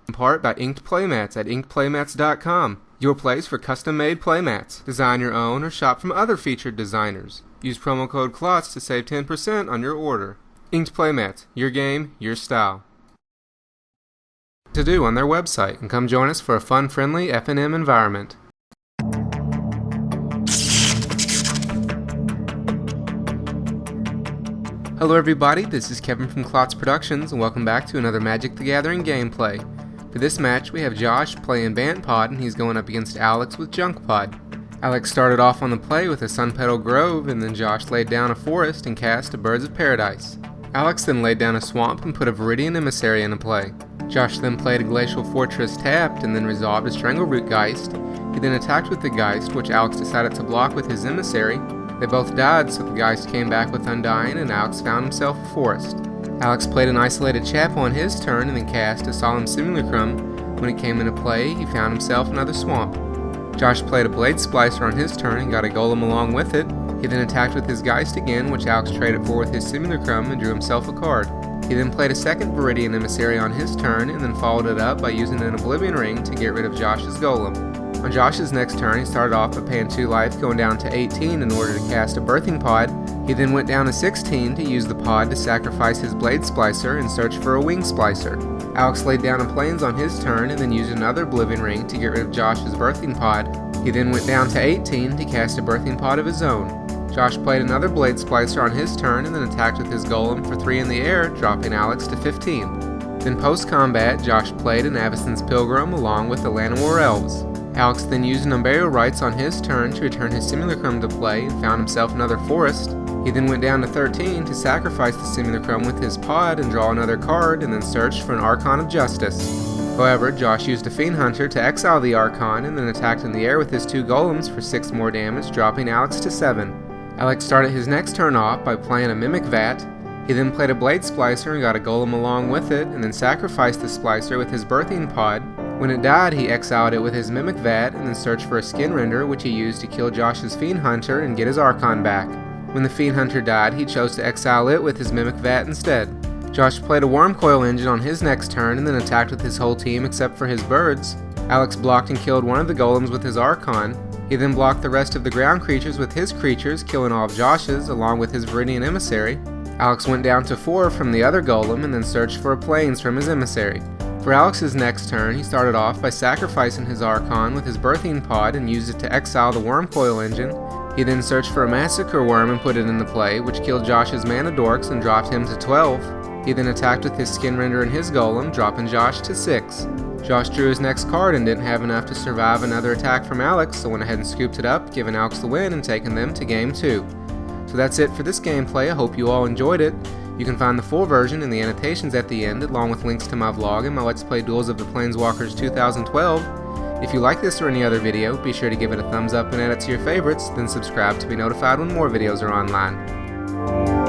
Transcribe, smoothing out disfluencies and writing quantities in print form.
In part by Inked Playmats at inkedplaymats.com, your place for custom-made playmats. Design your own or shop from other featured designers. Use promo code KLOTZ to save 10% on your order. Inked Playmats, your game, your style. To do on their website, and come join us for a fun, friendly F&M environment. Hello everybody, this is Kevin from KlotzProductions, and welcome back to another Magic the Gathering gameplay. For this match, we have Josh playing Bant-Pod, and he's going up against Alex with Junkpod. Alex started off on the play with a Sunpetal Grove, and then Josh laid down a forest and cast a Birds of Paradise. Alex then laid down a swamp and put a Viridian Emissary into play. Josh then played a Glacial Fortress tapped, and then resolved a Strangleroot Geist. He then attacked with the Geist, which Alex decided to block with his Emissary. They both died, so the Geist came back with Undying, and Alex found himself a forest. Alex played an Isolated Chap on his turn, and then cast a Solemn Simulacrum. When it came into play, he found himself another swamp. Josh played a Blade Splicer on his turn, and got a Golem along with it. He then attacked with his Geist again, which Alex traded for with his Simulacrum, and drew himself a card. He then played a second Viridian Emissary on his turn, and then followed it up by using an Oblivion Ring to get rid of Josh's Golem. On Josh's next turn, he started off by paying 2 life, going down to 18 in order to cast a Birthing Pod. He then went down to 16 to use the pod to sacrifice his Blade Splicer and search for a Wing Splicer. Alex laid down a Plains on his turn and then used another Oblivion Ring to get rid of Josh's Birthing Pod. He then went down to 18 to cast a Birthing Pod of his own. Josh played another Blade Splicer on his turn and then attacked with his Golem for 3 in the air, dropping Alex to 15. Then post-combat, Josh played an Avacyn's Pilgrim along with the Llanowar Elves. Alex then used an Unburial Rites on his turn to return his Simulacrum to play and found himself another forest. He then went down to 13 to sacrifice the Simulacrum with his pod and draw another card and then search for an Archon of Justice. However, Josh used a Fiend Hunter to exile the Archon and then attacked in the air with his 2 Golems for 6 more damage, dropping Alex to 7. Alex started his next turn off by playing a Mimic Vat. He then played a Blade Splicer and got a Golem along with it, and then sacrificed the Splicer with his Birthing Pod. When it died, he exiled it with his Mimic Vat and then searched for a Skinrender, which he used to kill Josh's Fiend Hunter and get his Archon back. When the Fiend Hunter died, he chose to exile it with his Mimic Vat instead. Josh played a Wurmcoil Engine on his next turn and then attacked with his whole team except for his birds. Alex blocked and killed one of the Golems with his Archon. He then blocked the rest of the ground creatures with his creatures, killing all of Josh's along with his Viridian Emissary. Alex went down to 4 from the other Golem and then searched for a Plains from his Emissary. For Alex's next turn, he started off by sacrificing his Archon with his Birthing Pod and used it to exile the Wurmcoil Engine. He then searched for a Massacre Wurm and put it into play, which killed Josh's Mana Dorks and dropped him to 12. He then attacked with his Skinrender and his Golem, dropping Josh to 6. Josh drew his next card and didn't have enough to survive another attack from Alex, so went ahead and scooped it up, giving Alex the win and taking them to Game 2. So that's it for this gameplay. I hope you all enjoyed it. You can find the full version and the annotations at the end, along with links to my vlog and my Let's Play Duels of the Planeswalkers 2012. If you like this or any other video, be sure to give it a thumbs up and add it to your favorites, then subscribe to be notified when more videos are online.